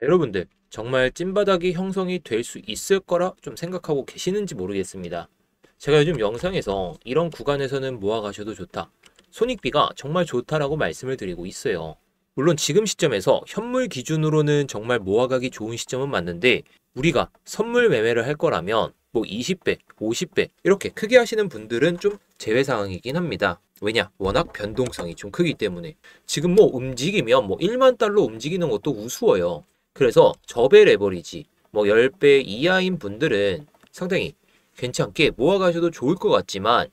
여러분들 정말 찐바닥이 형성이 될 수 있을 거라 좀 생각하고 계시는지 모르겠습니다. 제가 요즘 영상에서 이런 구간에서는 모아가셔도 좋다, 손익비가 정말 좋다라고 말씀을 드리고 있어요. 물론 지금 시점에서 현물 기준으로는 정말 모아가기 좋은 시점은 맞는데, 우리가 선물 매매를 할 거라면 뭐 20배, 50배 이렇게 크게 하시는 분들은 좀 제외 상황이긴 합니다. 왜냐? 워낙 변동성이 좀 크기 때문에. 지금 뭐 움직이면 뭐 1만 달러 움직이는 것도 우스워요. 그래서 저배 레버리지 뭐 10배 이하인 분들은 상당히 괜찮게 모아가셔도 좋을 것 같지만,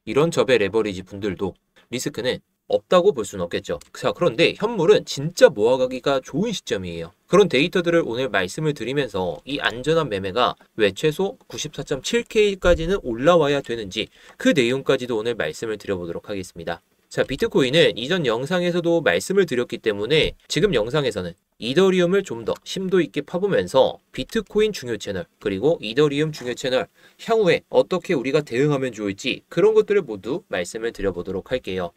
이런 저배 레버리지 분들도 리스크는 없다고 볼 수는 없겠죠. 자, 그런데 현물은 진짜 모아가기가 좋은 시점이에요. 그런 데이터들을 오늘 말씀을 드리면서 이 안전한 매매가 왜 최소 94.7K까지는 올라와야 되는지, 그 내용까지도 오늘 말씀을 드려보도록 하겠습니다. 자, 비트코인은 이전 영상에서도 말씀을 드렸기 때문에 지금 영상에서는 이더리움을 좀 더 심도 있게 파보면서 비트코인 중요 채널 그리고 이더리움 중요 채널 향후에 어떻게 우리가 대응하면 좋을지, 그런 것들을 모두 말씀을 드려보도록 할게요.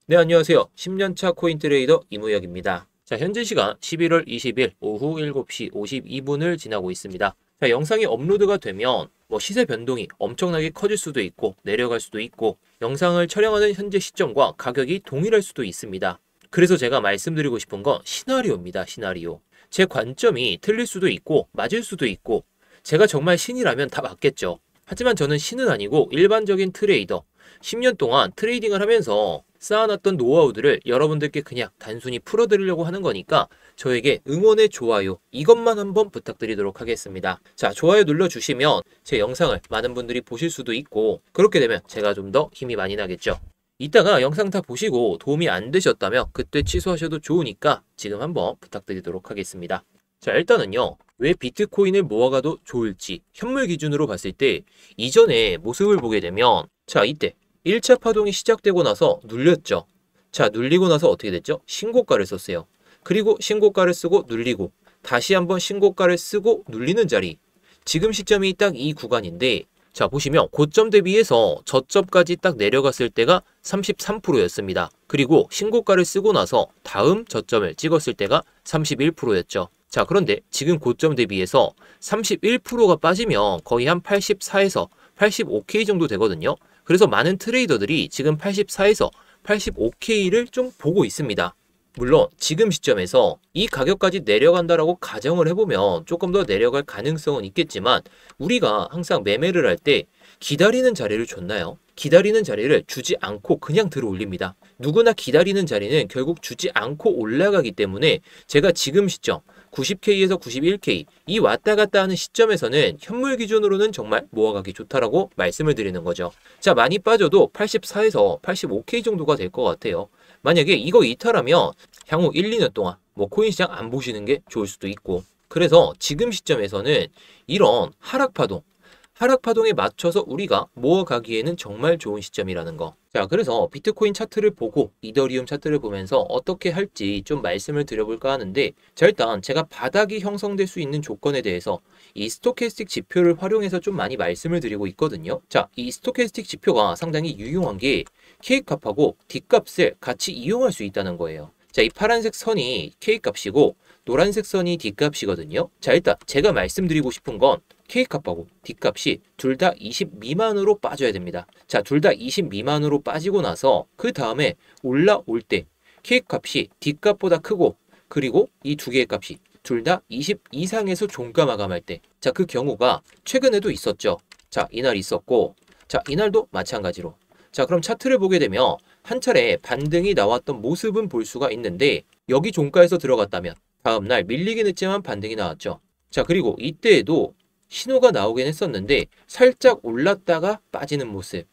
네, 안녕하세요. 10년차 코인 트레이더 이무혁입니다. 자, 현재 시간 11월 20일 오후 7시 52분을 지나고 있습니다. 자, 영상이 업로드가 되면 뭐 시세 변동이 엄청나게 커질 수도 있고 내려갈 수도 있고, 영상을 촬영하는 현재 시점과 가격이 동일할 수도 있습니다. 그래서 제가 말씀드리고 싶은 건 시나리오입니다. 시나리오. 제 관점이 틀릴 수도 있고 맞을 수도 있고, 제가 정말 신이라면 다 맞겠죠. 하지만 저는 신은 아니고 일반적인 트레이더, 10년 동안 트레이딩을 하면서 쌓아놨던 노하우들을 여러분들께 그냥 단순히 풀어드리려고 하는 거니까 저에게 응원의 좋아요 이것만 한번 부탁드리도록 하겠습니다. 자, 좋아요 눌러주시면 제 영상을 많은 분들이 보실 수도 있고, 그렇게 되면 제가 좀 더 힘이 많이 나겠죠. 이따가 영상 다 보시고 도움이 안 되셨다면 그때 취소하셔도 좋으니까 지금 한번 부탁드리도록 하겠습니다. 자, 일단은요, 왜 비트코인을 모아가도 좋을지 현물 기준으로 봤을 때 이전의 모습을 보게 되면, 자, 이때 1차 파동이 시작되고 나서 눌렸죠. 자, 눌리고 나서 어떻게 됐죠? 신고가를 썼어요. 그리고 신고가를 쓰고 눌리고 다시 한번 신고가를 쓰고 눌리는 자리, 지금 시점이 딱 이 구간인데, 자, 보시면 고점 대비해서 저점까지 딱 내려갔을 때가 33%였습니다. 그리고 신고가를 쓰고 나서 다음 저점을 찍었을 때가 31%였죠. 자, 그런데 지금 고점 대비해서 31%가 빠지면 거의 한 84에서 85K 정도 되거든요. 그래서 많은 트레이더들이 지금 84에서 85K를 좀 보고 있습니다. 물론 지금 시점에서 이 가격까지 내려간다라고 가정을 해보면 조금 더 내려갈 가능성은 있겠지만, 우리가 항상 매매를 할 때 기다리는 자리를 줬나요? 기다리는 자리를 주지 않고 그냥 들어 올립니다. 누구나 기다리는 자리는 결국 주지 않고 올라가기 때문에, 제가 지금 시점 90K에서 91K 이 왔다 갔다 하는 시점에서는 현물 기준으로는 정말 모아가기 좋다라고 말씀을 드리는 거죠. 자, 많이 빠져도 84에서 85K 정도가 될 것 같아요. 만약에 이거 이탈하면 향후 1, 2년 동안 뭐 코인 시장 안 보시는 게 좋을 수도 있고, 그래서 지금 시점에서는 이런 하락파동에 맞춰서 우리가 모아가기에는 정말 좋은 시점이라는 거. 자, 그래서 비트코인 차트를 보고 이더리움 차트를 보면서 어떻게 할지 좀 말씀을 드려볼까 하는데, 자, 일단 제가 바닥이 형성될 수 있는 조건에 대해서 이 스토캐스틱 지표를 활용해서 좀 많이 말씀을 드리고 있거든요. 자, 이 스토캐스틱 지표가 상당히 유용한 게 K값하고 D값을 같이 이용할 수 있다는 거예요. 자, 이 파란색 선이 K값이고 노란색 선이 D값이거든요. 자, 일단 제가 말씀드리고 싶은 건 K값하고 D값이 둘 다 20 미만으로 빠져야 됩니다. 자, 둘 다 20 미만으로 빠지고 나서 그 다음에 올라올 때 K값이 D값보다 크고, 그리고 이 두 개의 값이 둘 다 20 이상에서 종가 마감할 때, 자, 그 경우가 최근에도 있었죠. 자, 이날 있었고, 자, 이날도 마찬가지로. 자, 그럼 차트를 보게 되면 한 차례 반등이 나왔던 모습은 볼 수가 있는데, 여기 종가에서 들어갔다면 다음날 밀리긴 했지만 반등이 나왔죠. 자, 그리고 이때에도 신호가 나오긴 했었는데 살짝 올랐다가 빠지는 모습.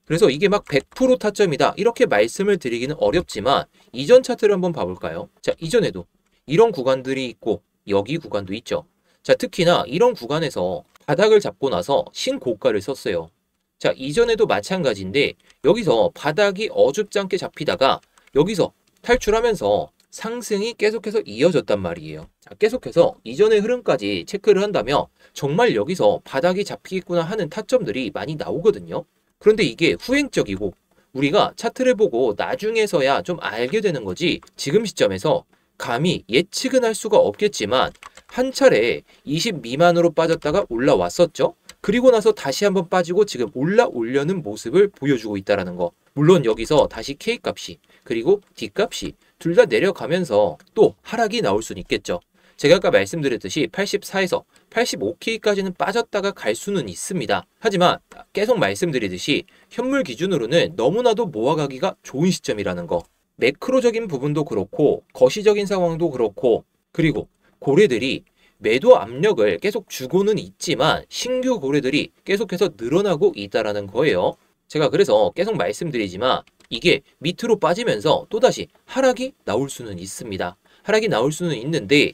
그래서 이게 막 100% 타점이다 이렇게 말씀을 드리기는 어렵지만, 이전 차트를 한번 봐볼까요? 자, 이전에도 이런 구간들이 있고 여기 구간도 있죠. 자, 특히나 이런 구간에서 바닥을 잡고 나서 신고가를 썼어요. 자, 이전에도 마찬가지인데 여기서 바닥이 어줍지 않게 잡히다가 여기서 탈출하면서 상승이 계속해서 이어졌단 말이에요. 자, 계속해서 이전의 흐름까지 체크를 한다면 정말 여기서 바닥이 잡히겠구나 하는 타점들이 많이 나오거든요. 그런데 이게 후행적이고 우리가 차트를 보고 나중에서야 좀 알게 되는 거지 지금 시점에서 감히 예측은 할 수가 없겠지만 한 차례 20 미만으로 빠졌다가 올라왔었죠. 그리고 나서 다시 한번 빠지고 지금 올라오려는 모습을 보여주고 있다는 거. 물론 여기서 다시 K값이 그리고 D값이 둘 다 내려가면서 또 하락이 나올 수는 있겠죠. 제가 아까 말씀드렸듯이 84에서 85K까지는 빠졌다가 갈 수는 있습니다. 하지만 계속 말씀드리듯이 현물 기준으로는 너무나도 모아가기가 좋은 시점이라는 거. 매크로적인 부분도 그렇고 거시적인 상황도 그렇고 그리고 고래들이 매도 압력을 계속 주고는 있지만 신규 고래들이 계속해서 늘어나고 있다는 거예요. 제가 그래서 계속 말씀드리지만 이게 밑으로 빠지면서 또다시 하락이 나올 수는 있습니다. 하락이 나올 수는 있는데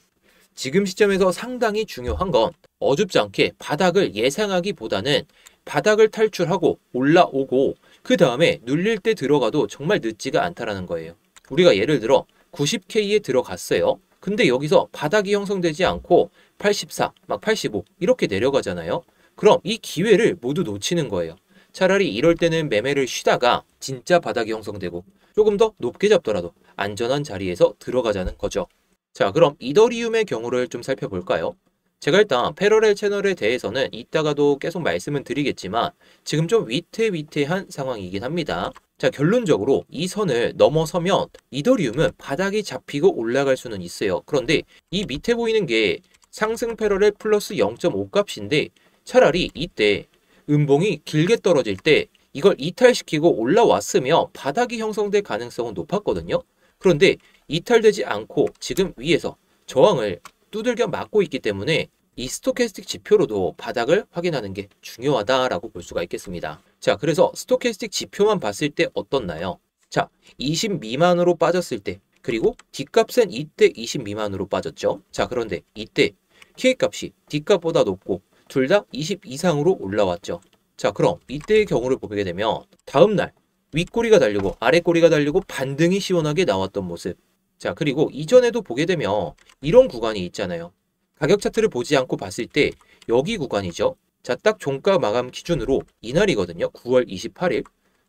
지금 시점에서 상당히 중요한 건 어줍지 않게 바닥을 예상하기보다는 바닥을 탈출하고 올라오고 그 다음에 눌릴 때 들어가도 정말 늦지가 않다라는 거예요. 우리가 예를 들어 90K에 들어갔어요. 근데 여기서 바닥이 형성되지 않고 84, 막 85 이렇게 내려가잖아요. 그럼 이 기회를 모두 놓치는 거예요. 차라리 이럴 때는 매매를 쉬다가 진짜 바닥이 형성되고 조금 더 높게 잡더라도 안전한 자리에서 들어가자는 거죠. 자, 그럼 이더리움의 경우를 좀 살펴볼까요? 제가 일단 패러렐 채널에 대해서는 이따가도 계속 말씀은 드리겠지만 지금 좀 위태위태한 상황이긴 합니다. 자, 결론적으로 이 선을 넘어서면 이더리움은 바닥이 잡히고 올라갈 수는 있어요. 그런데 이 밑에 보이는 게 상승 패러렐 플러스 0.5 값인데 차라리 이때 음봉이 길게 떨어질 때 이걸 이탈시키고 올라왔으면 바닥이 형성될 가능성은 높았거든요. 그런데 이탈되지 않고 지금 위에서 저항을 두들겨 맞고 있기 때문에 이 스토캐스틱 지표로도 바닥을 확인하는 게 중요하다라고 볼 수가 있겠습니다. 자, 그래서 스토캐스틱 지표만 봤을 때 어떻나요? 자, 20 미만으로 빠졌을 때 그리고 D값은 이때 20 미만으로 빠졌죠. 자, 그런데 이때 K값이 D값보다 높고 둘 다 20 이상으로 올라왔죠. 자, 그럼 이때의 경우를 보게 되면 다음날 윗꼬리가 달리고 아랫꼬리가 달리고 반등이 시원하게 나왔던 모습. 자, 그리고 이전에도 보게 되면 이런 구간이 있잖아요. 가격 차트를 보지 않고 봤을 때 여기 구간이죠. 자, 딱 종가 마감 기준으로 이날이거든요. 9월 28일.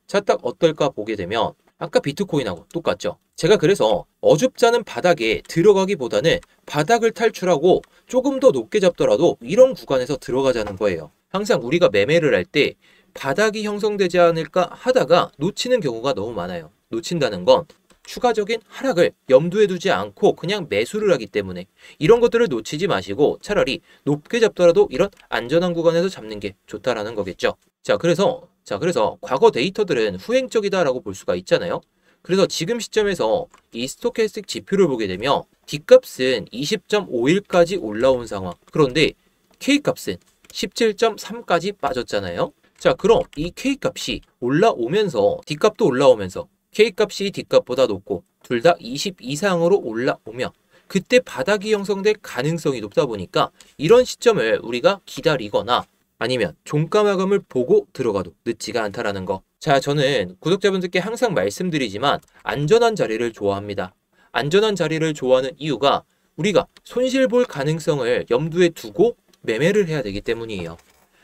자, 딱 어떨까 보게 되면 아까 비트코인하고 똑같죠. 제가 그래서 어줍잖은 바닥에 들어가기보다는 바닥을 탈출하고 조금 더 높게 잡더라도 이런 구간에서 들어가자는 거예요. 항상 우리가 매매를 할 때 바닥이 형성되지 않을까 하다가 놓치는 경우가 너무 많아요. 놓친다는 건 추가적인 하락을 염두에 두지 않고 그냥 매수를 하기 때문에 이런 것들을 놓치지 마시고 차라리 높게 잡더라도 이런 안전한 구간에서 잡는 게 좋다라는 거겠죠. 자, 그래서 과거 데이터들은 후행적이다라고 볼 수가 있잖아요. 그래서 지금 시점에서 이 스토캐스틱 지표를 보게 되면 D값은 20.51까지 올라온 상황. 그런데 K값은 17.3까지 빠졌잖아요. 자, 그럼 이 K값이 올라오면서 D값도 올라오면서 K값이 D값보다 높고 둘 다 20 이상으로 올라오면 그때 바닥이 형성될 가능성이 높다 보니까 이런 시점을 우리가 기다리거나 아니면 종가 마감을 보고 들어가도 늦지가 않다라는 거. 자, 저는 구독자분들께 항상 말씀드리지만 안전한 자리를 좋아합니다. 안전한 자리를 좋아하는 이유가 우리가 손실 볼 가능성을 염두에 두고 매매를 해야 되기 때문이에요.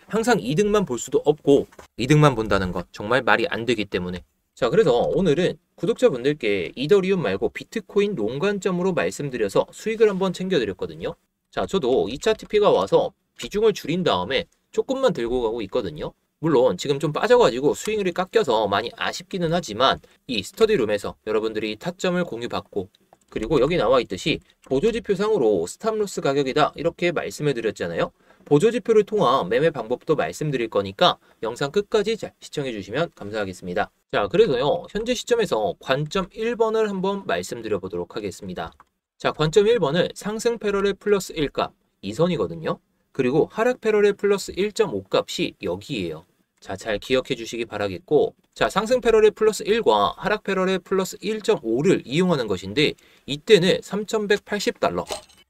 항상 이득만 볼 수도 없고 이득만 본다는 것 정말 말이 안 되기 때문에. 자, 그래서 오늘은 구독자분들께 이더리움 말고 비트코인 롱 관점으로 말씀드려서 수익을 한번 챙겨드렸거든요. 자, 저도 2차 TP가 와서 비중을 줄인 다음에 조금만 들고 가고 있거든요. 물론 지금 좀 빠져가지고 수익률이 깎여서 많이 아쉽기는 하지만 이 스터디룸에서 여러분들이 타점을 공유받고 그리고 여기 나와 있듯이 보조지표상으로 스탑로스 가격이다 이렇게 말씀해 드렸잖아요. 보조지표를 통한 매매 방법도 말씀드릴 거니까 영상 끝까지 잘 시청해 주시면 감사하겠습니다. 자, 그래서요 현재 시점에서 관점 1번을 한번 말씀드려 보도록 하겠습니다. 자, 관점 1번은 상승 패러렐 플러스 1값 이 선이거든요. 그리고 하락 패러렐 플러스 1.5 값이 여기에요. 자, 잘 기억해 주시기 바라겠고, 자, 상승 패러렐 플러스 1과 하락 패러렐 플러스 1.5를 이용하는 것인데 이때는 3,180달러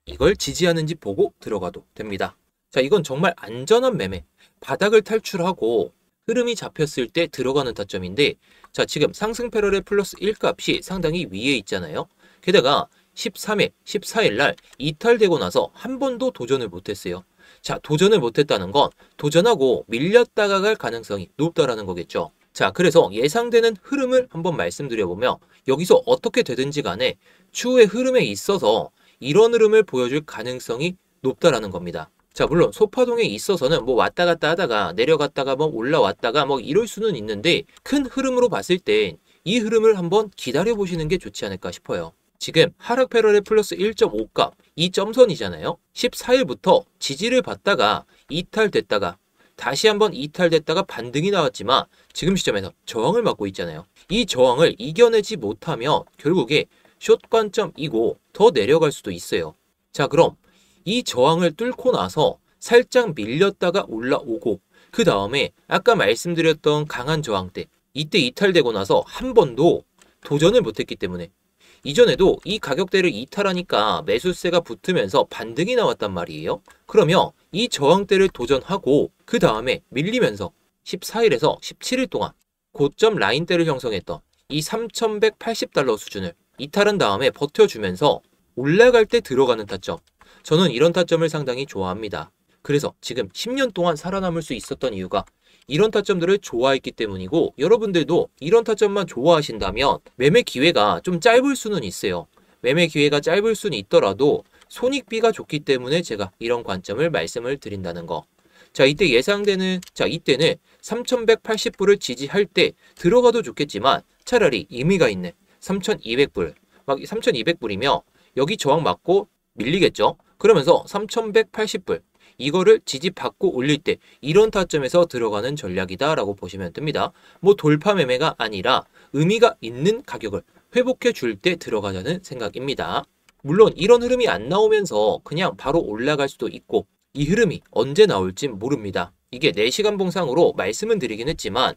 이걸 지지하는지 보고 들어가도 됩니다. 자, 이건 정말 안전한 매매, 바닥을 탈출하고 흐름이 잡혔을 때 들어가는 타점인데, 자, 지금 상승 패러렐 플러스 1 값이 상당히 위에 있잖아요. 게다가 13일, 14일 날 이탈되고 나서 한 번도 도전을 못했어요. 자, 도전을 못했다는 건 도전하고 밀렸다가 갈 가능성이 높다라는 거겠죠. 자, 그래서 예상되는 흐름을 한번 말씀드려보면 여기서 어떻게 되든지 간에 추후의 흐름에 있어서 이런 흐름을 보여줄 가능성이 높다라는 겁니다. 자, 물론 소파동에 있어서는 뭐 왔다 갔다 하다가 내려갔다가 뭐 올라왔다가 뭐 이럴 수는 있는데 큰 흐름으로 봤을 땐 이 흐름을 한번 기다려 보시는 게 좋지 않을까 싶어요. 지금 하락 패러렐 플러스 1.5값 이 점선이잖아요. 14일부터 지지를 받다가 이탈됐다가 다시 한번 이탈됐다가 반등이 나왔지만 지금 시점에서 저항을 맞고 있잖아요. 이 저항을 이겨내지 못하면 결국에 숏 관점이고 더 내려갈 수도 있어요. 자, 그럼 이 저항을 뚫고 나서 살짝 밀렸다가 올라오고 그 다음에 아까 말씀드렸던 강한 저항대 이때 이탈되고 나서 한 번도 도전을 못했기 때문에 이전에도 이 가격대를 이탈하니까 매수세가 붙으면서 반등이 나왔단 말이에요. 그러면 이 저항대를 도전하고 그 다음에 밀리면서 14일에서 17일 동안 고점 라인대를 형성했던 이 3,180달러 수준을 이탈한 다음에 버텨주면서 올라갈 때 들어가는 타점. 저는 이런 타점을 상당히 좋아합니다. 그래서 지금 10년 동안 살아남을 수 있었던 이유가 이런 타점들을 좋아했기 때문이고 여러분들도 이런 타점만 좋아하신다면 매매 기회가 좀 짧을 수는 있어요. 매매 기회가 짧을 수는 있더라도 손익비가 좋기 때문에 제가 이런 관점을 말씀을 드린다는 거. 자, 이때 예상되는 이때는 3,180불을 지지할 때 들어가도 좋겠지만 차라리 의미가 있는 3,200불 막 3,200불이며 여기 저항 맞고 밀리겠죠. 그러면서 3,180불 이거를 지지받고 올릴 때 이런 타점에서 들어가는 전략이다라고 보시면 됩니다. 뭐 돌파 매매가 아니라 의미가 있는 가격을 회복해 줄 때 들어가자는 생각입니다. 물론 이런 흐름이 안 나오면서 그냥 바로 올라갈 수도 있고 이 흐름이 언제 나올지 모릅니다. 이게 4시간 봉상으로 말씀은 드리긴 했지만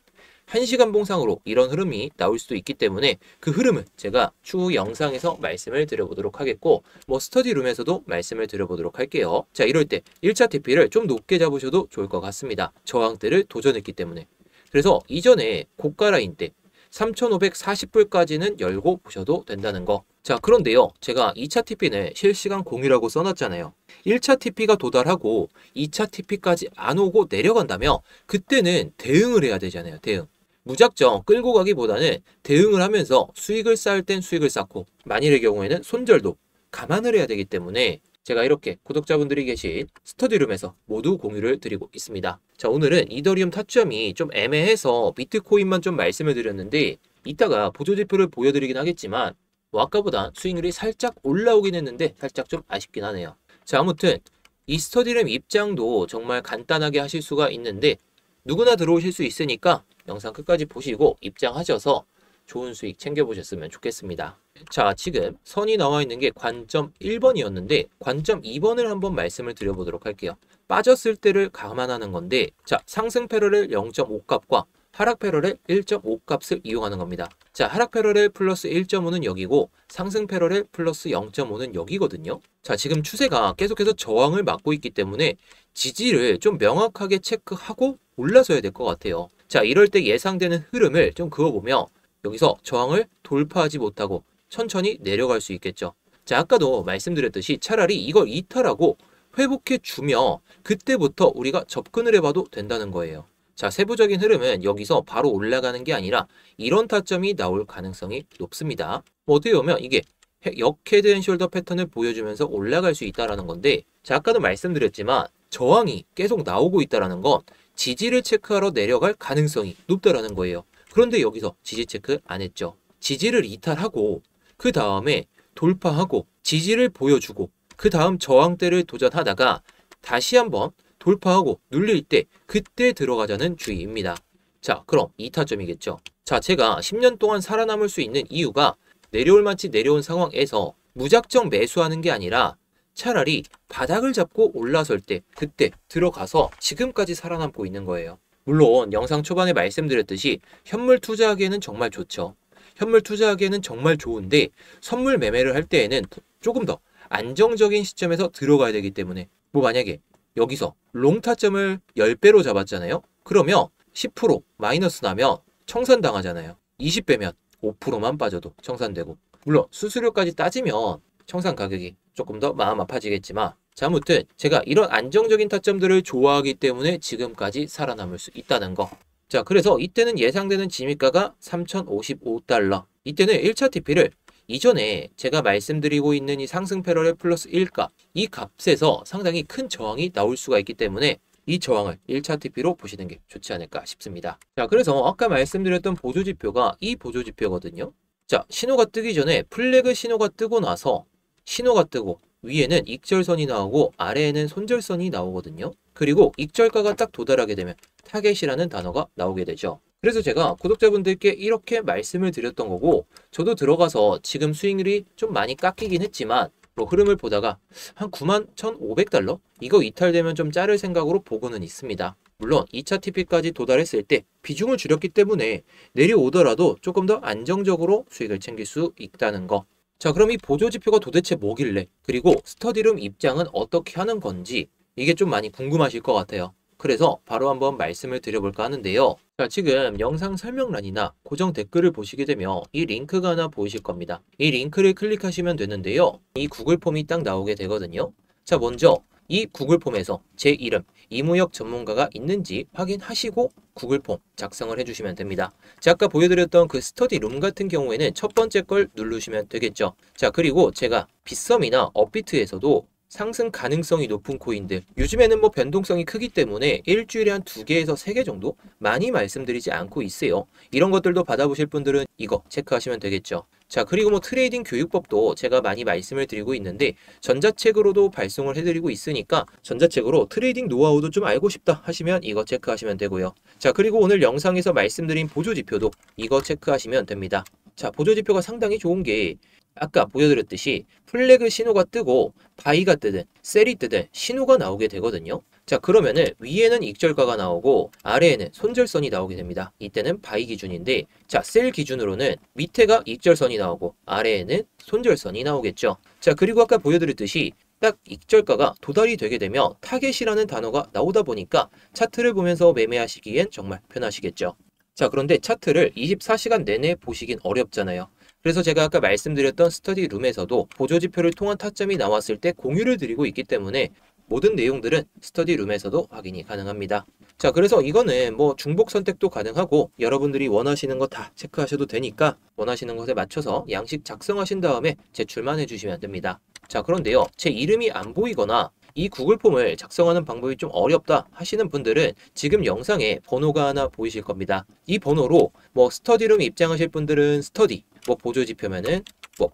1시간 봉상으로 이런 흐름이 나올 수도 있기 때문에 그 흐름은 제가 추후 영상에서 말씀을 드려보도록 하겠고 뭐 스터디룸에서도 말씀을 드려보도록 할게요. 자, 이럴 때 1차 TP를 좀 높게 잡으셔도 좋을 것 같습니다. 저항대를 도전했기 때문에. 그래서 이전에 고가 라인 때 3,540불까지는 열고 보셔도 된다는 거. 자, 그런데요. 제가 2차 TP는 실시간 공유라고 써놨잖아요. 1차 TP가 도달하고 2차 TP까지 안 오고 내려간다면 그때는 대응을 해야 되잖아요. 대응. 무작정 끌고 가기보다는 대응을 하면서 수익을 쌓을 땐 수익을 쌓고 만일의 경우에는 손절도 감안을 해야 되기 때문에 제가 이렇게 구독자분들이 계신 스터디룸에서 모두 공유를 드리고 있습니다. 자, 오늘은 이더리움 타점이 좀 애매해서 비트코인만 좀 말씀을 드렸는데 이따가 보조지표를 보여드리긴 하겠지만 뭐 아까보다 수익률이 살짝 올라오긴 했는데 살짝 좀 아쉽긴 하네요. 자, 아무튼 이 스터디룸 입장도 정말 간단하게 하실 수가 있는데 누구나 들어오실 수 있으니까 영상 끝까지 보시고 입장하셔서 좋은 수익 챙겨보셨으면 좋겠습니다. 자, 지금 선이 나와 있는 게 관점 1번이었는데 관점 2번을 한번 말씀을 드려보도록 할게요. 빠졌을 때를 감안하는 건데 자, 상승 패러렐 0.5값과 하락 패러렐 1.5값을 이용하는 겁니다. 자, 하락 패러렐 플러스 1.5는 여기고 상승 패러렐 플러스 0.5는 여기거든요. 자, 지금 추세가 계속해서 저항을 맞고 있기 때문에 지지를 좀 명확하게 체크하고 올라서야 될 것 같아요. 자, 이럴 때 예상되는 흐름을 좀 그어보면 여기서 저항을 돌파하지 못하고 천천히 내려갈 수 있겠죠. 자, 아까도 말씀드렸듯이 차라리 이걸 이탈하고 회복해 주며 그때부터 우리가 접근을 해봐도 된다는 거예요. 자, 세부적인 흐름은 여기서 바로 올라가는 게 아니라 이런 타점이 나올 가능성이 높습니다. 뭐 어떻게 보면 이게 역헤드앤숄더 패턴을 보여주면서 올라갈 수 있다는 건데 자, 아까도 말씀드렸지만 저항이 계속 나오고 있다는 건 지지를 체크하러 내려갈 가능성이 높다는 거예요. 그런데 여기서 지지 체크 안 했죠. 지지를 이탈하고 그 다음에 돌파하고 지지를 보여주고 그 다음 저항대를 도전하다가 다시 한번 돌파하고 눌릴 때 그때 들어가자는 주의입니다. 자, 그럼 2타점이겠죠. 자, 제가 10년 동안 살아남을 수 있는 이유가 내려올 만치 내려온 상황에서 무작정 매수하는 게 아니라 차라리 바닥을 잡고 올라설 때 그때 들어가서 지금까지 살아남고 있는 거예요. 물론 영상 초반에 말씀드렸듯이 현물 투자하기에는 정말 좋죠. 현물 투자하기에는 정말 좋은데 선물 매매를 할 때에는 조금 더 안정적인 시점에서 들어가야 되기 때문에 뭐 만약에 여기서 롱 타점을 10배로 잡았잖아요. 그러면 10% 마이너스 나면 청산당하잖아요. 20배면 5%만 빠져도 청산되고 물론 수수료까지 따지면 청산 가격이 조금 더 마음 아파지겠지만 자, 아무튼 제가 이런 안정적인 타점들을 좋아하기 때문에 지금까지 살아남을 수 있다는 거. 자, 그래서 이때는 예상되는 진입가가 3,055달러. 이때는 1차 TP를 이전에 제가 말씀드리고 있는 이 상승 패러렐 플러스 1가 이 값에서 상당히 큰 저항이 나올 수가 있기 때문에 이 저항을 1차 TP로 보시는 게 좋지 않을까 싶습니다. 자, 그래서 아까 말씀드렸던 보조지표가 이 보조지표거든요. 자, 신호가 뜨기 전에 플래그 신호가 뜨고 나서 신호가 뜨고 위에는 익절선이 나오고 아래에는 손절선이 나오거든요. 그리고 익절가가 딱 도달하게 되면 타겟이라는 단어가 나오게 되죠. 그래서 제가 구독자분들께 이렇게 말씀을 드렸던 거고, 저도 들어가서 지금 수익률이 좀 많이 깎이긴 했지만 흐름을 보다가 한 91,500달러? 이거 이탈되면 좀 자를 생각으로 보고는 있습니다. 물론 2차 TP까지 도달했을 때 비중을 줄였기 때문에 내려오더라도 조금 더 안정적으로 수익을 챙길 수 있다는 거. 자, 그럼 이 보조지표가 도대체 뭐길래, 그리고 스터디룸 입장은 어떻게 하는 건지 이게 좀 많이 궁금하실 것 같아요. 그래서 바로 한번 말씀을 드려볼까 하는데요. 자, 지금 영상 설명란이나 고정 댓글을 보시게 되면 이 링크가 하나 보이실 겁니다. 이 링크를 클릭하시면 되는데요. 이 구글 폼이 딱 나오게 되거든요. 자, 먼저 이 구글 폼에서 제 이름, 이무혁 전문가가 있는지 확인하시고 구글 폼 작성을 해주시면 됩니다. 자, 아까 보여드렸던 그 스터디룸 같은 경우에는 첫 번째 걸 누르시면 되겠죠. 자, 그리고 제가 빗썸이나 업비트에서도 상승 가능성이 높은 코인들, 요즘에는 뭐 변동성이 크기 때문에 일주일에 한 2개에서 3개 정도 많이 말씀드리지 않고 있어요. 이런 것들도 받아보실 분들은 이거 체크하시면 되겠죠. 자, 그리고 뭐 트레이딩 교육법도 제가 많이 말씀을 드리고 있는데 전자책으로도 발송을 해드리고 있으니까 전자책으로 트레이딩 노하우도 좀 알고 싶다 하시면 이거 체크하시면 되고요. 자, 그리고 오늘 영상에서 말씀드린 보조지표도 이거 체크하시면 됩니다. 자, 보조지표가 상당히 좋은 게 아까 보여드렸듯이 플래그 신호가 뜨고 바이가 뜨든 셀이 뜨든 신호가 나오게 되거든요. 자, 그러면은 위에는 익절가가 나오고 아래에는 손절선이 나오게 됩니다. 이때는 바이 기준인데, 자, 셀 기준으로는 밑에가 익절선이 나오고 아래에는 손절선이 나오겠죠. 자, 그리고 아까 보여드렸듯이 딱 익절가가 도달이 되게 되면 타겟이라는 단어가 나오다 보니까 차트를 보면서 매매하시기엔 정말 편하시겠죠. 자, 그런데 차트를 24시간 내내 보시긴 어렵잖아요. 그래서 제가 아까 말씀드렸던 스터디룸에서도 보조지표를 통한 타점이 나왔을 때 공유를 드리고 있기 때문에 모든 내용들은 스터디룸에서도 확인이 가능합니다. 자, 그래서 이거는 뭐 중복 선택도 가능하고 여러분들이 원하시는 거 다 체크하셔도 되니까 원하시는 것에 맞춰서 양식 작성하신 다음에 제출만 해주시면 됩니다. 자, 그런데요, 제 이름이 안 보이거나 이 구글 폼을 작성하는 방법이 좀 어렵다 하시는 분들은 지금 영상에 번호가 하나 보이실 겁니다. 이 번호로 뭐 스터디룸 입장하실 분들은 스터디, 뭐 보조지표면은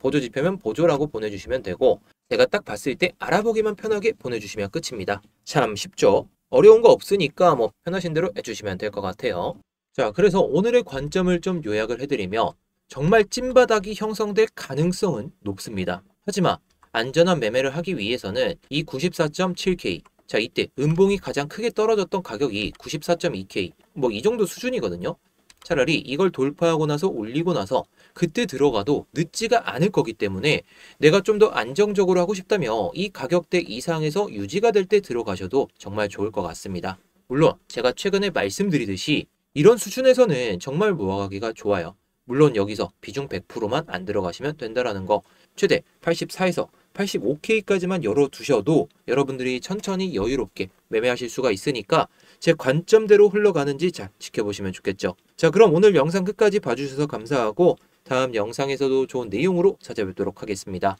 보조지표면 보조라고 보내주시면 되고, 제가 딱 봤을 때 알아보기만 편하게 보내주시면 끝입니다. 참 쉽죠? 어려운 거 없으니까 뭐 편하신 대로 해주시면 될 것 같아요. 자, 그래서 오늘의 관점을 좀 요약을 해드리면 정말 찐바닥이 형성될 가능성은 높습니다. 하지만 안전한 매매를 하기 위해서는 이 94.7K, 자, 이때 음봉이 가장 크게 떨어졌던 가격이 94.2K, 뭐 이 정도 수준이거든요. 차라리 이걸 돌파하고 나서 올리고 나서 그때 들어가도 늦지가 않을 거기 때문에 내가 좀 더 안정적으로 하고 싶다면 이 가격대 이상에서 유지가 될 때 들어가셔도 정말 좋을 것 같습니다. 물론 제가 최근에 말씀드리듯이 이런 수준에서는 정말 모아가기가 좋아요. 물론 여기서 비중 100%만 안 들어가시면 된다라는 거, 최대 84에서 85K까지만 열어두셔도 여러분들이 천천히 여유롭게 매매하실 수가 있으니까 제 관점대로 흘러가는지 잘 지켜보시면 좋겠죠. 자, 그럼 오늘 영상 끝까지 봐주셔서 감사하고 다음 영상에서도 좋은 내용으로 찾아뵙도록 하겠습니다.